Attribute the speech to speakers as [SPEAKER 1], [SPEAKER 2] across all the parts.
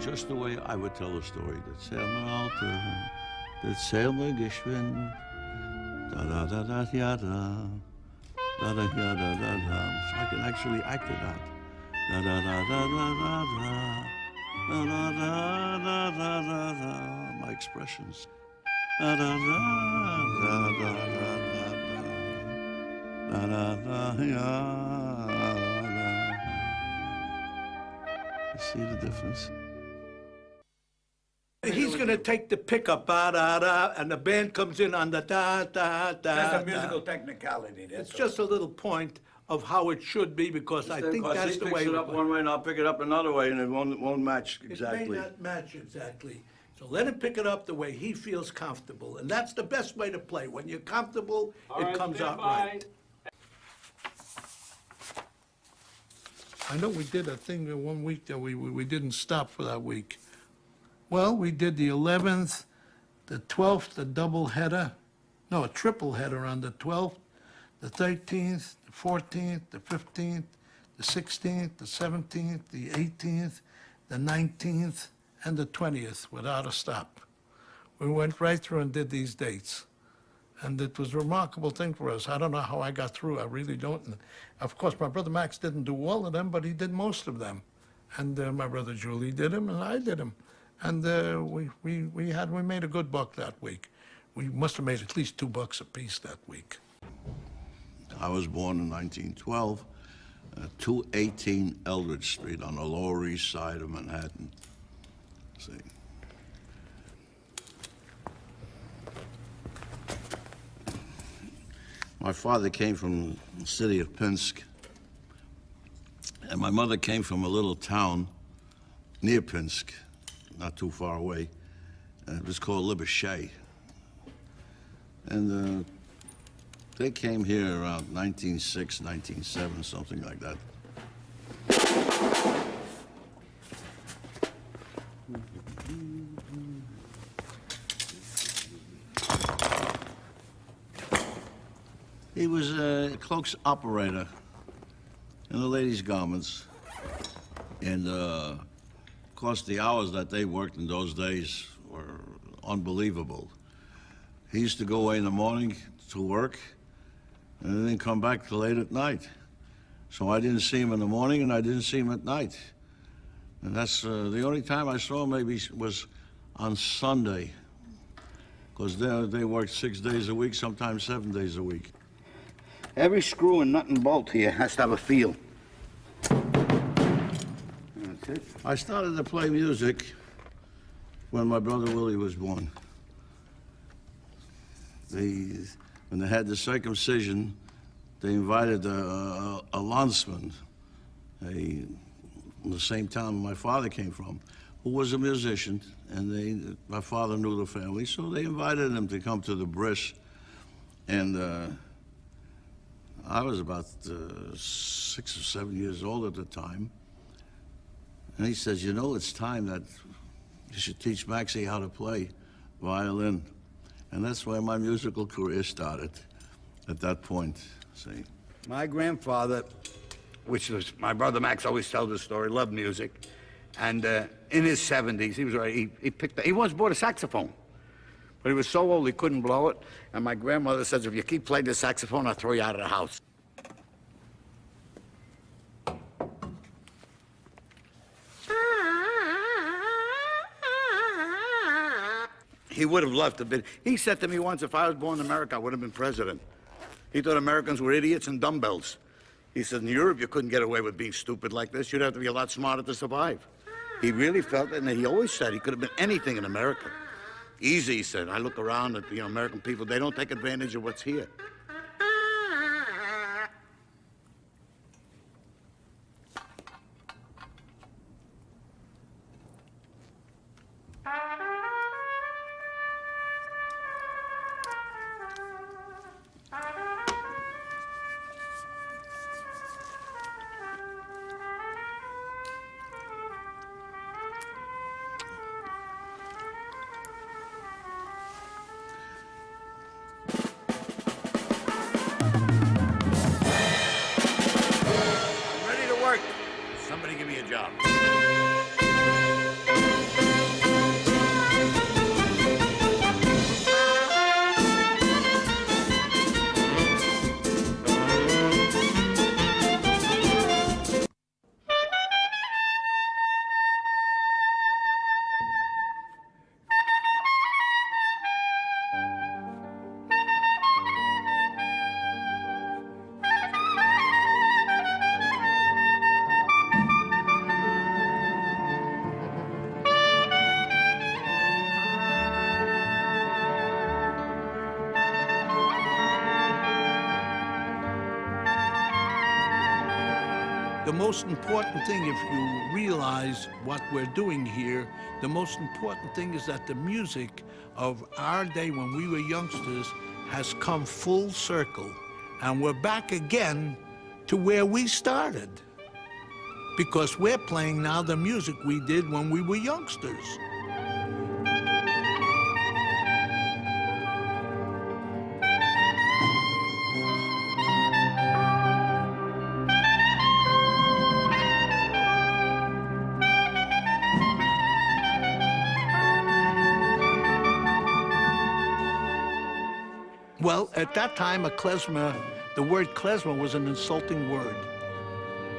[SPEAKER 1] just the way I would tell a story. Dat zeil me alte, dat zeil me geschwind. Da da da da ya da, da da ya da da da. So I can actually act it out. Da da da da da da da, da da da da da da da. My expressions. Da da da da da da da, da da da ya da. You see the difference?
[SPEAKER 2] He's going to take the pickup, da-da-da, and the band comes in on the da-da-da.
[SPEAKER 3] That's a musical technicality.
[SPEAKER 2] It's just a little point of how it should be, because I think that's the way.
[SPEAKER 1] He picks it up one way and I'll pick it up another way, and it won't match exactly.
[SPEAKER 2] It may not match exactly. So let him pick it up the way he feels comfortable, and that's the best way to play. When you're comfortable, it comes out right. I know we did a thing one week that we didn't stop for that week. Well, we did the 11th, the 12th, the double header, no, a triple header on the 12th, the 13th, the 14th, the 15th, the 16th, the 17th, the 18th, the 19th, and the 20th without a stop. We went right through and did these dates. And it was a remarkable thing for us. I don't know how I got through, I really don't. And of course, my brother Max didn't do all of them, but he did most of them. And my brother Julie did them, and I did them. And we made a good buck that week. We must have made at least $2 apiece that week.
[SPEAKER 1] I was born in 1912, 218 Eldridge Street on the Lower East Side of Manhattan. See. My father came from the city of Pinsk, and my mother came from a little town near Pinsk, not too far away. It was called Libeshay. And they came here around 1906, 1907, something like that. He was a cloaks operator in the ladies' garments. And of course, the hours that they worked in those days were unbelievable. He used to go away in the morning to work and then come back till late at night. So I didn't see him in the morning and I didn't see him at night. And that's the only time I saw him maybe was on Sunday, because they worked 6 days a week, sometimes 7 days a week.
[SPEAKER 3] Every screw and nut and bolt here has to have a feel. That's it.
[SPEAKER 1] I started to play music when my brother Willie was born. When they had the circumcision, they invited a landsman, in the same town my father came from, who was a musician, and my father knew the family, so they invited him to come to the bris. And I was about 6 or 7 years old at the time. And he says, you know, it's time that you should teach Maxie how to play violin. And that's where my musical career started, at that point, see.
[SPEAKER 3] My grandfather, which was my brother Max always tells the story, loved music. And in his 70s, he once bought a saxophone. But he was so old he couldn't blow it. And my grandmother says, if you keep playing the saxophone, I'll throw you out of the house. He would have loved to be. He said to me once, if I was born in America, I would have been president. He thought Americans were idiots and dumbbells. He said, in Europe, you couldn't get away with being stupid like this. You'd have to be a lot smarter to survive. He really felt it, and he always said he could have been anything in America. Easy, he said. I look around at the American people, they don't take advantage of what's here. Somebody give me a job.
[SPEAKER 2] The most important thing, if you realize what we're doing here, the most important thing is that the music of our day when we were youngsters has come full circle. And we're back again to where we started. Because we're playing now the music we did when we were youngsters. Well, at that time, a klezmer, the word klezmer was an insulting word.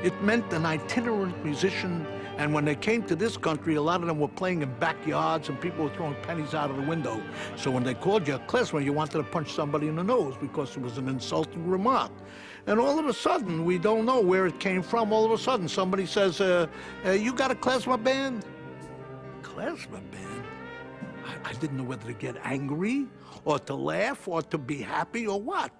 [SPEAKER 2] It meant an itinerant musician, and when they came to this country, a lot of them were playing in backyards and people were throwing pennies out of the window. So when they called you a klezmer, you wanted to punch somebody in the nose because it was an insulting remark. And all of a sudden, we don't know where it came from. All of a sudden, somebody says, you got a klezmer band? Klezmer band? I didn't know whether to get angry or to laugh or to be happy or what.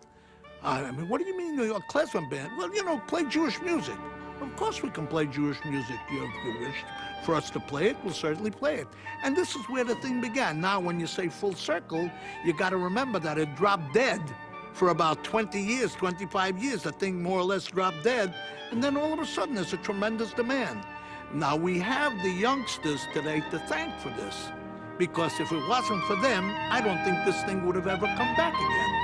[SPEAKER 2] I mean, what do you mean you're a klezmer band? Well, you know, play Jewish music. Of course we can play Jewish music if you wish for us to play it. We'll certainly play it. And this is where the thing began. Now, when you say full circle, you got to remember that it dropped dead for about 20 years, 25 years. The thing more or less dropped dead. And then all of a sudden, there's a tremendous demand. Now, we have the youngsters today to thank for this. Because if it wasn't for them, I don't think this thing would have ever come back again.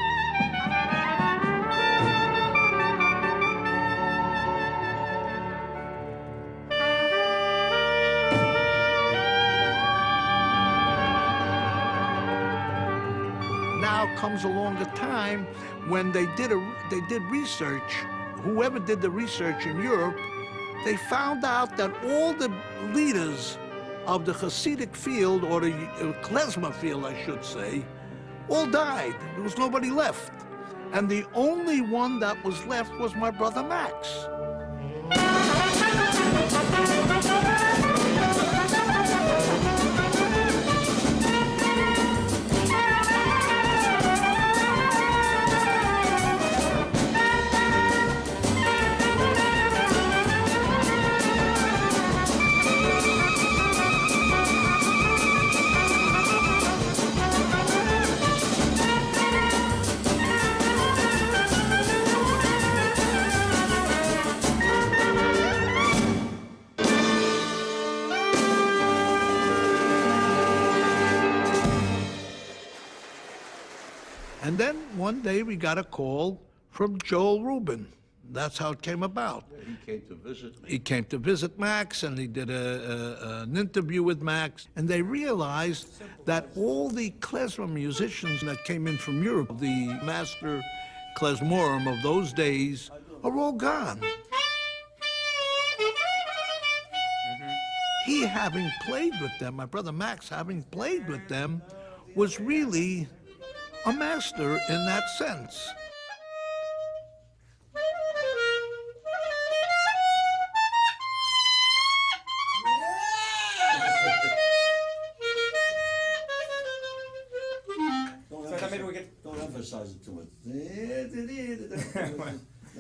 [SPEAKER 2] Now comes along a time when they did research. Whoever did the research in Europe, they found out that all the leaders of the Hasidic field, or the klezmer field, I should say, all died. There was nobody left. And the only one that was left was my brother Max. And then one day we got a call from Joel Rubin. That's how it came about.
[SPEAKER 1] He came to visit me.
[SPEAKER 2] He came to visit Max, and he did an interview with Max. And they realized that all the klezmer musicians that came in from Europe, the master klezmorim of those days, are all gone. He, having played with them, my brother Max, having played with them, was really a master in that sense.
[SPEAKER 1] Don't emphasize it too much.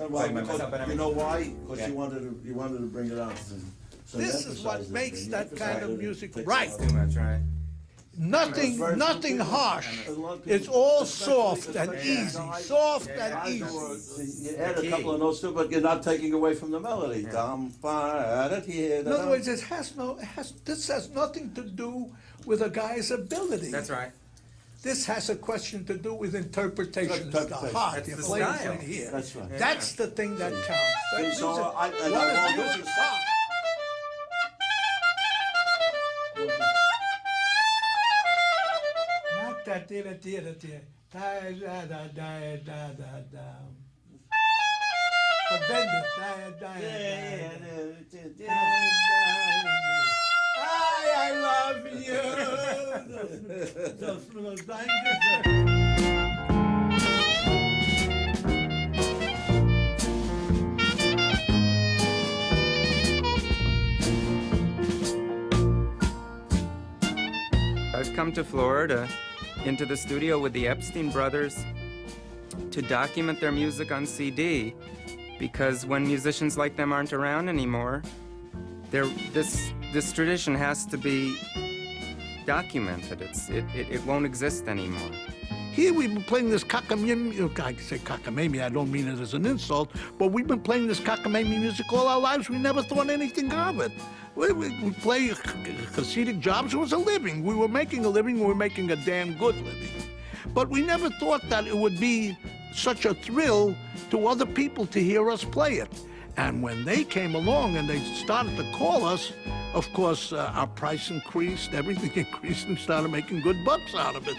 [SPEAKER 1] Right, because, you know why? Because you wanted to bring it out. So
[SPEAKER 2] This is what makes that kind of music right.
[SPEAKER 4] Too much, right?
[SPEAKER 2] Nothing harsh. It's all soft and easy. Soft and easy.
[SPEAKER 1] You add a couple of notes to it, but you're not taking away from the melody.
[SPEAKER 2] In other words, this has nothing to do with a guy's ability.
[SPEAKER 4] That's right.
[SPEAKER 2] This has a question to do with interpretation. It's the heart.
[SPEAKER 4] That's
[SPEAKER 2] You
[SPEAKER 4] the
[SPEAKER 2] play it
[SPEAKER 4] style.
[SPEAKER 2] from here.
[SPEAKER 1] That's right.
[SPEAKER 2] That's the thing that counts. That
[SPEAKER 1] And so
[SPEAKER 2] music-
[SPEAKER 1] I
[SPEAKER 2] what is
[SPEAKER 1] want
[SPEAKER 2] music?
[SPEAKER 1] this-
[SPEAKER 2] Ah. Not that da da da da da da da. But bend it. I love you.
[SPEAKER 4] I've come to Florida, into the studio with the Epstein brothers, to document their music on CD. because when musicians like them aren't around anymore, this tradition has to be documented. It won't exist anymore.
[SPEAKER 2] Here we've been playing this cockamamie, I say cockamamie, I don't mean it as an insult, but we've been playing this cockamamie music all our lives. We never thought anything of it. We play Hasidic jobs. It was a living. We were making a living. We were making a damn good living. But we never thought that it would be such a thrill to other people to hear us play it. And when they came along and they started to call us, of course, our price increased, everything increased, and we started making good bucks out of it.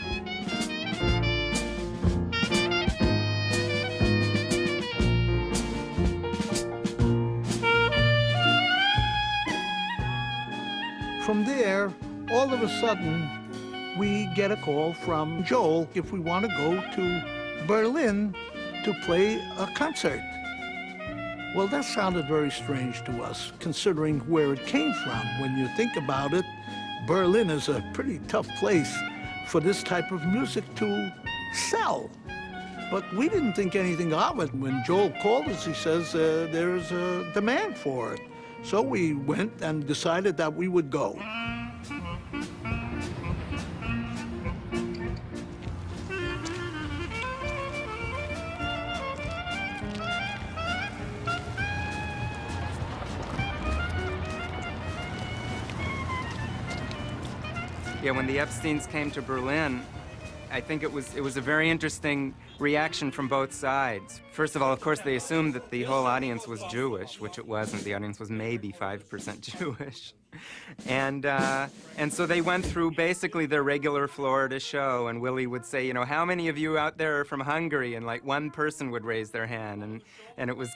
[SPEAKER 2] From there, all of a sudden, we get a call from Joel if we want to go to Berlin to play a concert. Well, that sounded very strange to us, considering where it came from. When you think about it, Berlin is a pretty tough place for this type of music to sell. But we didn't think anything of it. When Joel called us, he says there's a demand for it. So we went and decided that we would go.
[SPEAKER 4] Yeah, when the Epsteins came to Berlin, I think it was a very interesting reaction from both sides. First of all, of course, they assumed that the whole audience was Jewish, which it wasn't. The audience was maybe 5% Jewish. And so they went through basically their regular Florida show, and Willie would say, you know, how many of you out there are from Hungary? And like one person would raise their hand, and it was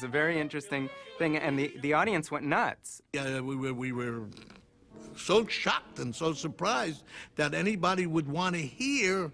[SPEAKER 4] a very interesting thing, and the audience went nuts.
[SPEAKER 2] Yeah, we were so shocked and so surprised that anybody would want to hear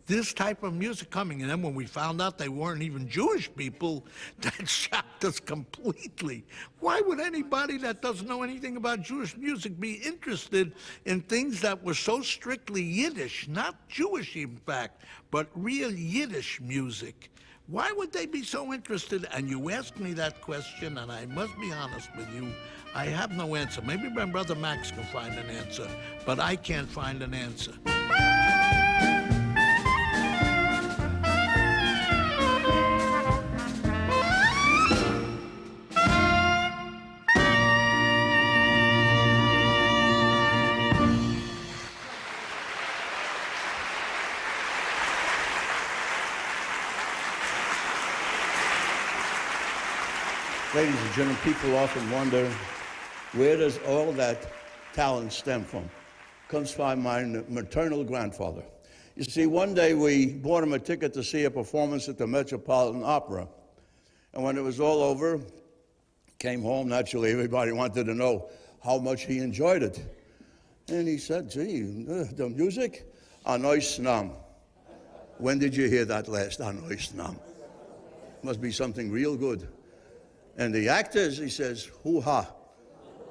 [SPEAKER 2] this type of music coming. And then when we found out they weren't even Jewish people, that shocked us completely. Why would anybody that doesn't know anything about Jewish music be interested in things that were so strictly Yiddish, not Jewish in fact, but real Yiddish music? Why would they be so interested? And you asked me that question, and I must be honest with you, I have no answer. Maybe my brother Max can find an answer, but I can't find an answer.
[SPEAKER 1] Ladies and gentlemen, people often wonder, where does all that talent stem from? Comes from my maternal grandfather. You see, one day we bought him a ticket to see a performance at the Metropolitan Opera. And when it was all over, came home, naturally everybody wanted to know how much he enjoyed it. And he said, gee, the music? Anois nam. When did you hear that last? Anois nam. Must be something real good. And the actors, he says, hoo-ha.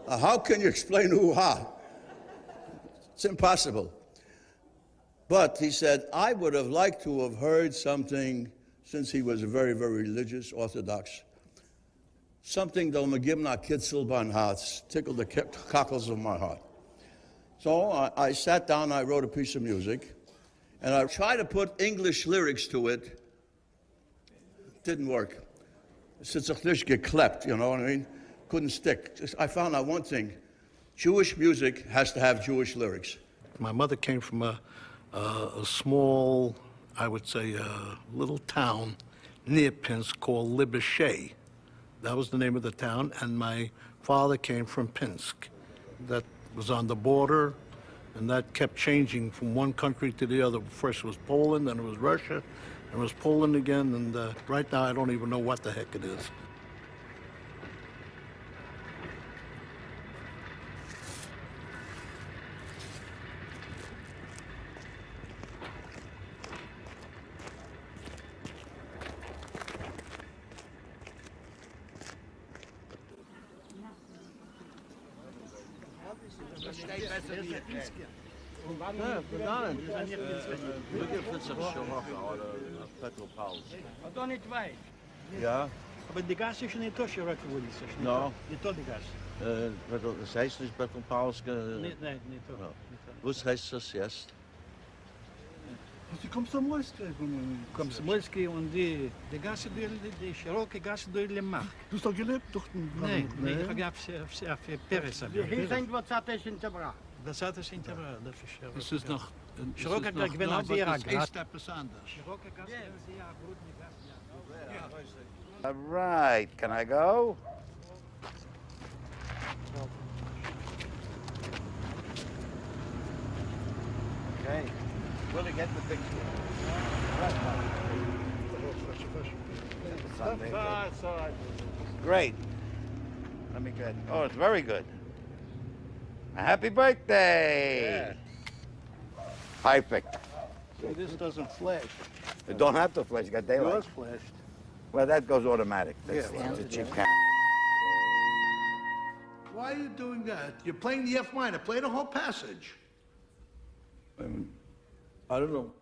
[SPEAKER 1] How can you explain hoo-ha? It's impossible. But he said, I would have liked to have heard something, since he was very, very religious, Orthodox, something that'll give my kitzel ban hearts, tickle the cockles of my heart. So I sat down, I wrote a piece of music, and I tried to put English lyrics to it. Didn't work. It's nicht geklept, you know what I mean? Couldn't stick. I found out one thing. Jewish music has to have Jewish lyrics.
[SPEAKER 2] My mother came from a small, I would say, little town near Pinsk called Libeshay. That was the name of the town, and my father came from Pinsk. That was on the border, and that kept changing from one country to the other. First it was Poland, then it was Russia, and it was Poland again, and right now I don't even know what the heck it is.
[SPEAKER 1] Ja,
[SPEAKER 5] Aber die Gas ist nicht so schirok geworden.
[SPEAKER 1] No.
[SPEAKER 5] Nicht so die Gas.
[SPEAKER 1] Das heißt nicht Beton Pauls.
[SPEAKER 5] Nicht so.
[SPEAKER 1] Was heißt das jetzt?
[SPEAKER 5] Die kommst zum Molski. Kommst zum Molski und die Gas, die schirok Gas durch den Markt.
[SPEAKER 6] Du hast doch gelebt, doch?
[SPEAKER 5] Nee, ich habe auf Peres.
[SPEAKER 6] Hier zijn wat zat is in Tabra.
[SPEAKER 5] Das hat es in Tabra, das ist schirok.
[SPEAKER 2] Das ist noch...
[SPEAKER 5] Schirok
[SPEAKER 2] das ist
[SPEAKER 5] hat
[SPEAKER 2] noch
[SPEAKER 5] gewinnt
[SPEAKER 2] nah,
[SPEAKER 5] an
[SPEAKER 2] aber
[SPEAKER 5] sehr
[SPEAKER 2] das
[SPEAKER 5] grad.
[SPEAKER 2] ist etwas anders.
[SPEAKER 5] Schirok Gas ist sehr gut mit Gas.
[SPEAKER 3] All right, can I go? Okay. Willie, get the picture. Great. Let me get. Oh, it's very good. A happy birthday. Perfect.
[SPEAKER 2] See, this doesn't flash.
[SPEAKER 3] You don't have to flash. You got daylight.
[SPEAKER 2] Yours flashed.
[SPEAKER 3] Well, that goes automatic. That's
[SPEAKER 2] Yeah,
[SPEAKER 3] the cheap camera.
[SPEAKER 2] Why are you doing that? You're playing the F minor. Play the whole passage.
[SPEAKER 1] I don't know.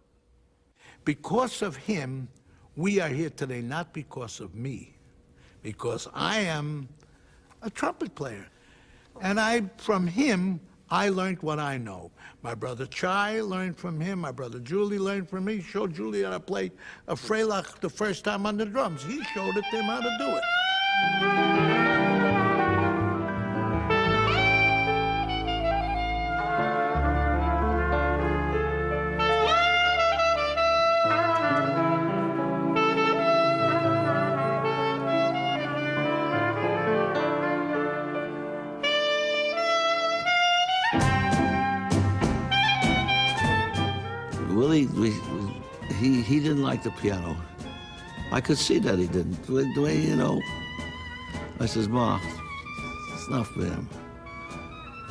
[SPEAKER 2] Because of him, we are here today, not because of me. Because I am a trumpet player. And from him, I learned what I know. My brother Chai learned from him. My brother Julie learned from me. Showed Julie how to play a Freilach the first time on the drums. He showed it to him how to do it.
[SPEAKER 1] Willie, he didn't like the piano. I could see that he didn't. The way, you know, I says, Ma, it's not for him.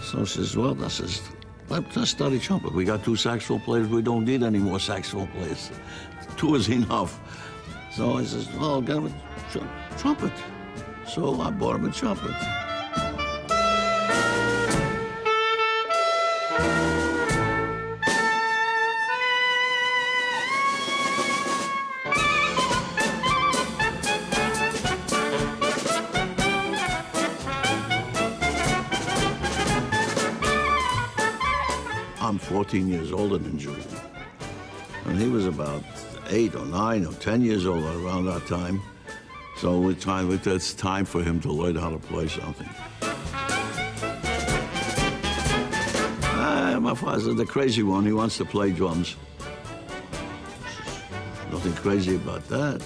[SPEAKER 1] So she says, well, let's study trumpet. We got 2 saxophone players. We don't need any more saxophone players. 2 is enough. So I says, well, get him a trumpet. So I bought him a trumpet. I'm 14 years older than Julie. And he was about 8 or 9 or 10 years old around that time. So it's time for him to learn how to play something. My father's the crazy one. He wants to play drums. Nothing crazy about that.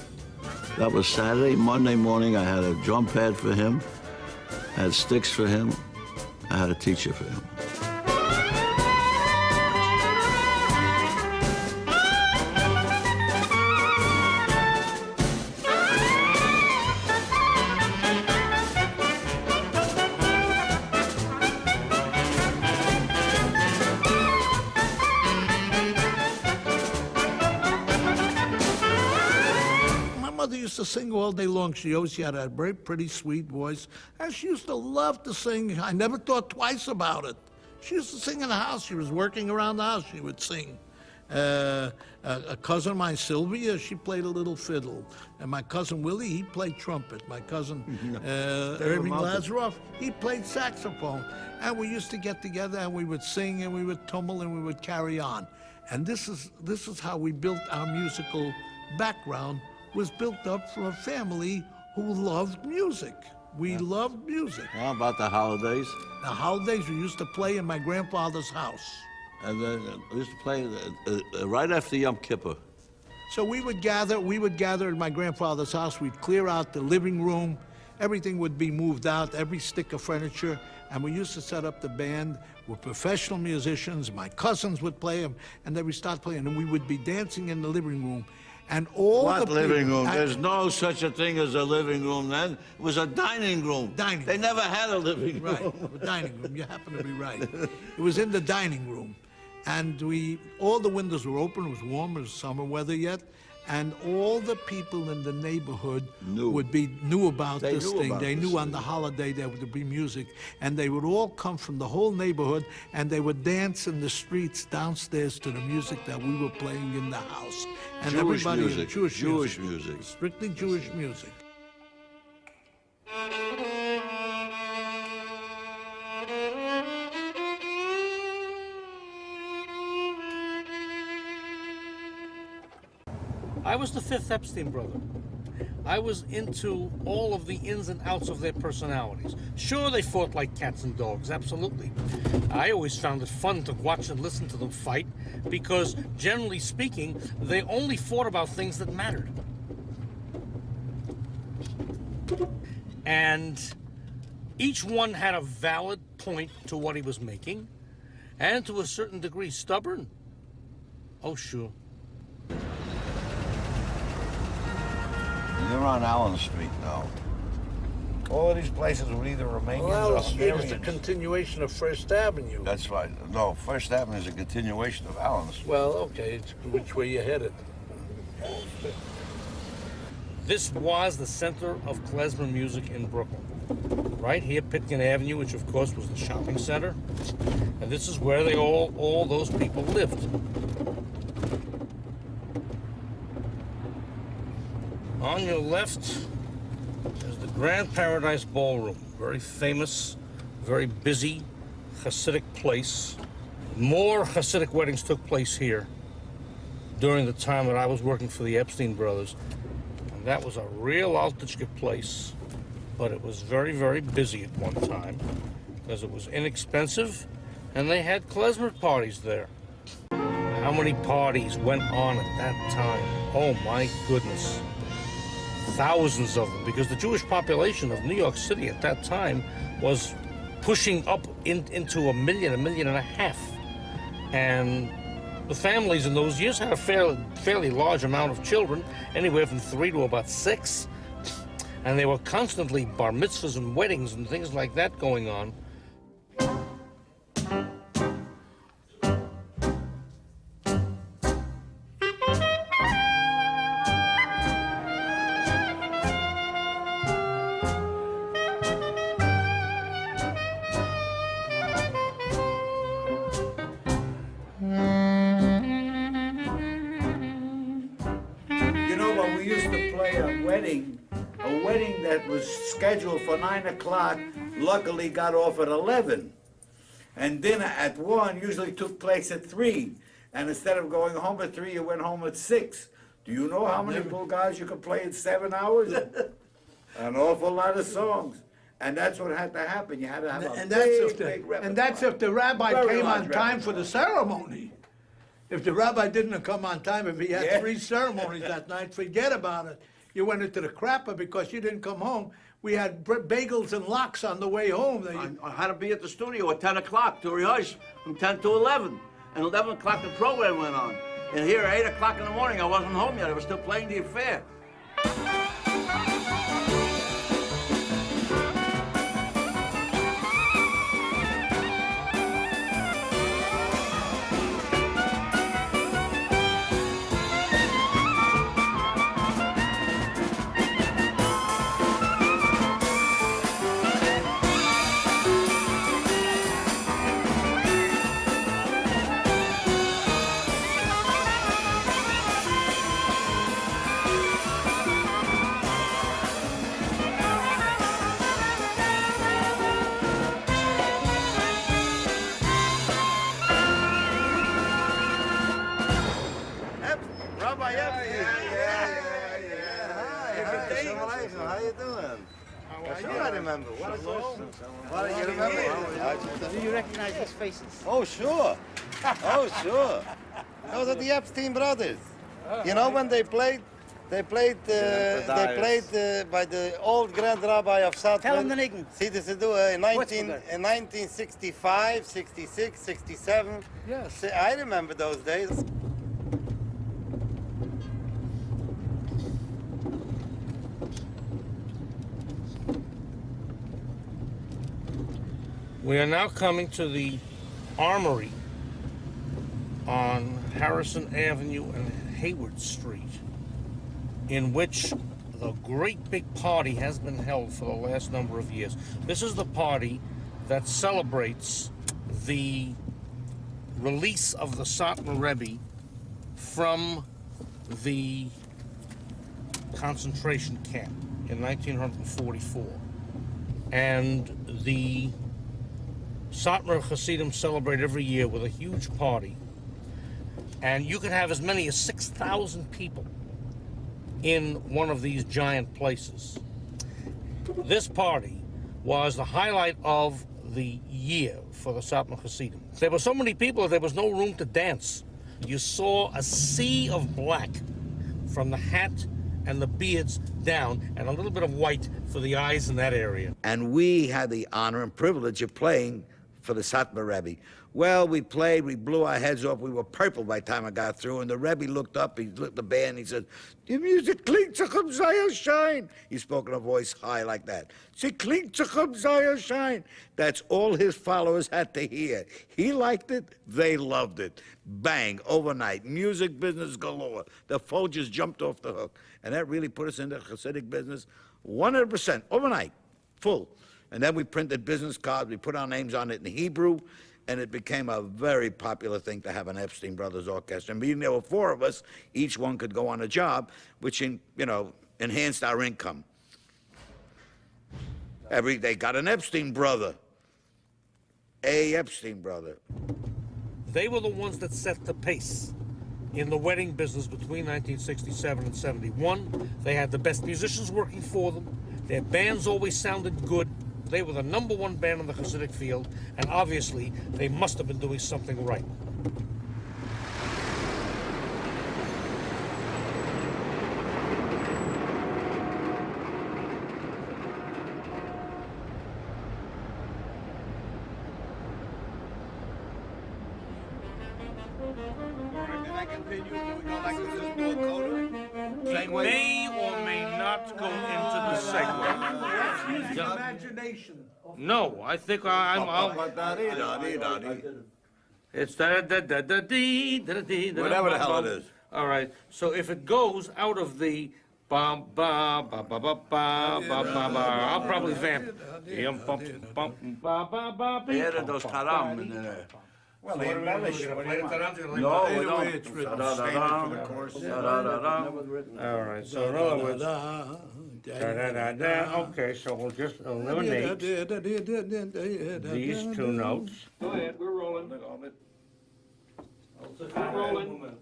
[SPEAKER 1] That was Saturday. Monday morning, I had a drum pad for him. I had sticks for him. I had a teacher for him.
[SPEAKER 2] Mother used to sing all day long. She had a very pretty, sweet voice, and she used to love to sing. I never thought twice about it. She used to sing in the house. She was working around the house. She would sing. A cousin of mine, Sylvia, she played a little fiddle. And my cousin Willie, he played trumpet. My cousin Irving Lazaroff, he played saxophone. And we used to get together and we would sing and we would tumble and we would carry on. And this is how we built our musical background, was built up from a family who loved music. We loved music.
[SPEAKER 1] How about the holidays?
[SPEAKER 2] The holidays we used to play in my grandfather's house.
[SPEAKER 1] And then we used to play right after Yom Kippur.
[SPEAKER 2] So we would gather at my grandfather's house. We'd clear out the living room. Everything would be moved out, every stick of furniture. And we used to set up the band with professional musicians. My cousins would play them, and then we start playing. And we would be dancing in the living room. And all
[SPEAKER 1] What
[SPEAKER 2] the
[SPEAKER 1] living
[SPEAKER 2] people,
[SPEAKER 1] room? There's no such a thing as a living room then. It was a dining room.
[SPEAKER 2] Dining
[SPEAKER 1] They
[SPEAKER 2] room.
[SPEAKER 1] never had a living room.
[SPEAKER 2] Right, the dining room. You happen to be right. It was in the dining room. And all the windows were open. It was warm. It was summer weather yet. And all the people in the neighborhood knew about
[SPEAKER 1] They
[SPEAKER 2] this
[SPEAKER 1] knew
[SPEAKER 2] thing.
[SPEAKER 1] about
[SPEAKER 2] They
[SPEAKER 1] this
[SPEAKER 2] knew on
[SPEAKER 1] thing.
[SPEAKER 2] the holiday there would be music. And they would all come from the whole neighborhood, and they would dance in the streets downstairs to the music that we were playing in the house. And
[SPEAKER 1] Jewish
[SPEAKER 2] everybody
[SPEAKER 1] music.
[SPEAKER 2] Jewish
[SPEAKER 1] Jewish music.
[SPEAKER 2] Strictly Jewish music.
[SPEAKER 7] I was the fifth Epstein brother. I was into all of the ins and outs of their personalities. Sure, they fought like cats and dogs, absolutely. I always found it fun to watch and listen to them fight because, generally speaking, they only fought about things that mattered. And each one had a valid point to what he was making, and to a certain degree stubborn. Oh, sure.
[SPEAKER 1] You're on Allen Street now. All of these places were either Romanians
[SPEAKER 2] Well,
[SPEAKER 1] or
[SPEAKER 2] Allen Street is the
[SPEAKER 1] Hungarians.
[SPEAKER 2] continuation of First Avenue.
[SPEAKER 1] That's right. No, First Avenue is a continuation of Allen Street.
[SPEAKER 2] Well, okay, it's which way you headed.
[SPEAKER 7] This was the center of klezmer music in Brooklyn. Right here, Pitkin Avenue, which of course was the shopping center. And this is where they all those people lived. On your left is the Grand Paradise Ballroom. Very famous, very busy Hasidic place. More Hasidic weddings took place here during the time that I was working for the Epstein brothers. And that was a real Altishke place, but it was very, very busy at one time because it was inexpensive and they had klezmer parties there. How many parties went on at that time? Oh my goodness. Thousands of them, because the Jewish population of New York City at that time was pushing up into a million and a half. And the families in those years had a fairly large amount of children, anywhere from 3 to about 6. And there were constantly bar mitzvahs and weddings and things like that going on.
[SPEAKER 3] You know, but we used to play a wedding that was scheduled for 9 o'clock, luckily got off at 11. And dinner at 1 usually took place at 3. And instead of going home at 3, you went home at 6. Do you know how many guys you could play in 7 hours? An awful lot of songs. And that's what had to happen. You had to have a
[SPEAKER 2] And that's if
[SPEAKER 3] big repertoire.
[SPEAKER 2] and that's if the rabbi
[SPEAKER 3] Very
[SPEAKER 2] came on
[SPEAKER 3] large
[SPEAKER 2] time for
[SPEAKER 3] repertoire.
[SPEAKER 2] the ceremony. If the rabbi didn't come on time, if he had
[SPEAKER 3] Yeah.
[SPEAKER 2] 3 ceremonies that night, forget about it. You went into the crapper because you didn't come home. We had bagels and lox on the way home.
[SPEAKER 1] I had to be at the studio at 10 o'clock to rehearse from 10 to 11. And 11 o'clock the program went on. And here at 8 o'clock in the morning, I wasn't home yet. I was still playing the affair. Rabbi Epstein. How you doing? I remember. What you remember?
[SPEAKER 6] Do you recognize these faces?
[SPEAKER 8] Oh, sure. Oh, sure. Those are the Epstein brothers. You know when they played by the old Grand Rabbi of South.
[SPEAKER 6] Tell them the nigga.
[SPEAKER 8] See, this is in 1965, 66, 67.
[SPEAKER 2] Yes.
[SPEAKER 8] I remember those days.
[SPEAKER 7] We are now coming to the Armory on Harrison Avenue and Hayward Street, in which the great big party has been held for the last number of years. This is the party that celebrates the release of the Satmar Rebbe from the concentration camp in 1944. And the Satmar Hasidim celebrate every year with a huge party. And you can have as many as 6,000 people in one of these giant places. This party was the highlight of the year for the Satmar Hasidim. There were so many people that there was no room to dance. You saw a sea of black from the hat and the beards down, and a little bit of white for the eyes in that area.
[SPEAKER 3] And we had the honor and privilege of playing for the Satmar Rebbe. Well, we played, we blew our heads off, we were purple by the time I got through, and the Rebbe looked up, he looked at the band, he said, "Die music klingt sich sehr schön." He spoke in a voice high like that. "Sie klingt sich sehr schön." That's all his followers had to hear. He liked it, they loved it. Bang, overnight, music business galore. The Folgers jumped off the hook. And that really put us into the Hasidic business 100%, overnight, full. And then we printed business cards, we put our names on it in Hebrew, and it became a very popular thing to have an Epstein Brothers orchestra. And being there were 4 of us, each one could go on a job, which, enhanced our income. They got an Epstein brother, a Epstein brother.
[SPEAKER 7] They were the ones that set the pace in the wedding business between 1967 and 71. They had the best musicians working for them. Their bands always sounded good. They were the #1 band in the Hasidic field, and obviously they must have been doing something right. May or may not go into the segue.
[SPEAKER 2] Imagination.
[SPEAKER 7] No, I think I'll. It's da-da-da-da-dee, da-da-dee, da-da-da.
[SPEAKER 3] Whatever the hell it is.
[SPEAKER 7] All right, so if it goes out of the ba ba ba ba ba ba ba ba ba, I'll probably vamp.
[SPEAKER 1] They added those taram in there.
[SPEAKER 3] Well, they embellished it.
[SPEAKER 1] No, we
[SPEAKER 2] Anyway,
[SPEAKER 1] don't.
[SPEAKER 2] it's written.
[SPEAKER 7] All right, so in other words, da-da-da-da, okay, so we'll just eliminate these 2 notes.
[SPEAKER 5] Go ahead, we're rolling. We're rolling.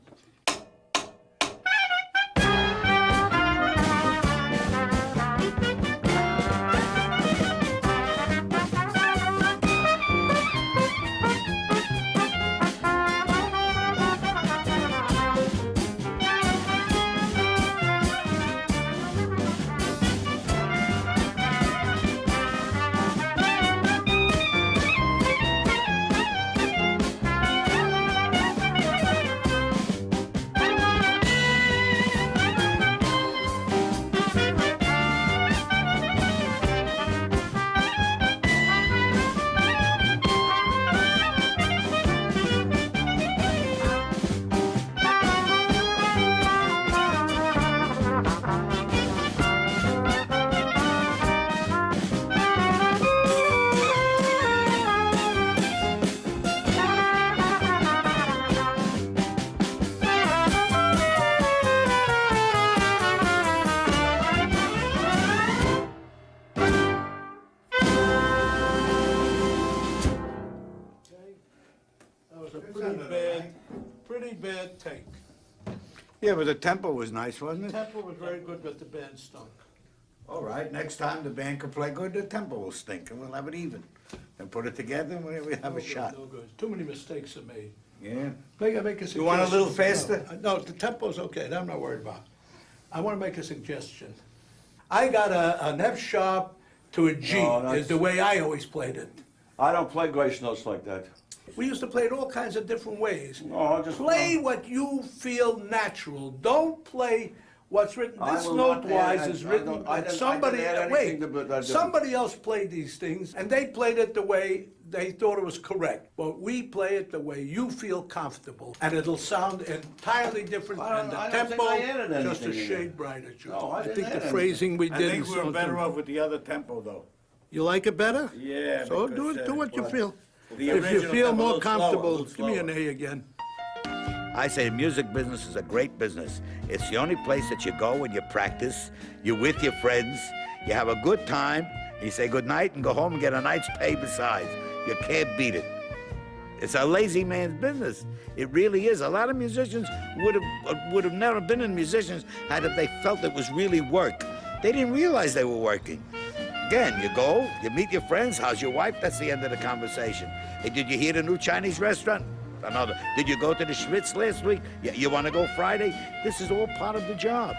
[SPEAKER 2] Pretty bad take.
[SPEAKER 3] Yeah, but the tempo was nice, wasn't it?
[SPEAKER 2] Tempo was very good, but the band stunk.
[SPEAKER 3] All right, next time the band can play good, the tempo will stink, and we'll have it even. Then put it together, and we'll have a shot.
[SPEAKER 2] No good. Too many mistakes are made.
[SPEAKER 3] Yeah.
[SPEAKER 2] Make a suggestion.
[SPEAKER 3] You want a little faster?
[SPEAKER 2] No, the tempo's okay, that I'm not worried about. I want to make a suggestion. I got an F sharp to a G,
[SPEAKER 1] No, that's-
[SPEAKER 2] is the way I always played it.
[SPEAKER 1] I don't play grace notes like that.
[SPEAKER 2] We used to play it all kinds of different ways.
[SPEAKER 1] No, I just
[SPEAKER 2] Play what you feel natural. Don't play what's written.
[SPEAKER 1] I
[SPEAKER 2] This
[SPEAKER 1] will not
[SPEAKER 2] note-wise
[SPEAKER 1] add-
[SPEAKER 2] is
[SPEAKER 1] I
[SPEAKER 2] written,
[SPEAKER 1] don't- I
[SPEAKER 2] but
[SPEAKER 1] didn't-
[SPEAKER 2] somebody,
[SPEAKER 1] I didn't add
[SPEAKER 2] wait,
[SPEAKER 1] anything to it, I didn't.
[SPEAKER 2] somebody else played these things, and they played it the way they thought it was correct. But we play it the way you feel comfortable, and it'll sound entirely different, and the
[SPEAKER 1] I don't think
[SPEAKER 2] tempo
[SPEAKER 1] I added
[SPEAKER 2] just a
[SPEAKER 1] anything in there.
[SPEAKER 2] shade brighter, Joe.
[SPEAKER 1] No, I didn't
[SPEAKER 2] think
[SPEAKER 1] add
[SPEAKER 2] the
[SPEAKER 1] anything.
[SPEAKER 2] phrasing we
[SPEAKER 3] I
[SPEAKER 2] did
[SPEAKER 3] think
[SPEAKER 2] is
[SPEAKER 3] we were better
[SPEAKER 2] something.
[SPEAKER 3] off with the other tempo, though.
[SPEAKER 2] You like it better?
[SPEAKER 3] Yeah,
[SPEAKER 2] So
[SPEAKER 3] because,
[SPEAKER 2] do what you feel.
[SPEAKER 3] the
[SPEAKER 2] If you
[SPEAKER 3] original
[SPEAKER 2] feel
[SPEAKER 3] tempo, a
[SPEAKER 2] more
[SPEAKER 3] little slower, a
[SPEAKER 2] comfortable,
[SPEAKER 3] little
[SPEAKER 2] give me an
[SPEAKER 3] slower.
[SPEAKER 2] A again.
[SPEAKER 3] I say the music business is a great business. It's the only place that you go and you practice, you're with your friends, you have a good time, you say good night and go home and get a night's pay besides. You can't beat it. It's a lazy man's business. It really is. A lot of musicians would have never been in musicians had if they felt it was really work. They didn't realize they were working. Again, you go, you meet your friends. How's your wife? That's the end of the conversation. Hey, did you hear the new Chinese restaurant? Another. Did you go to the Schwitz last week? You want to go Friday? This is all part of the job.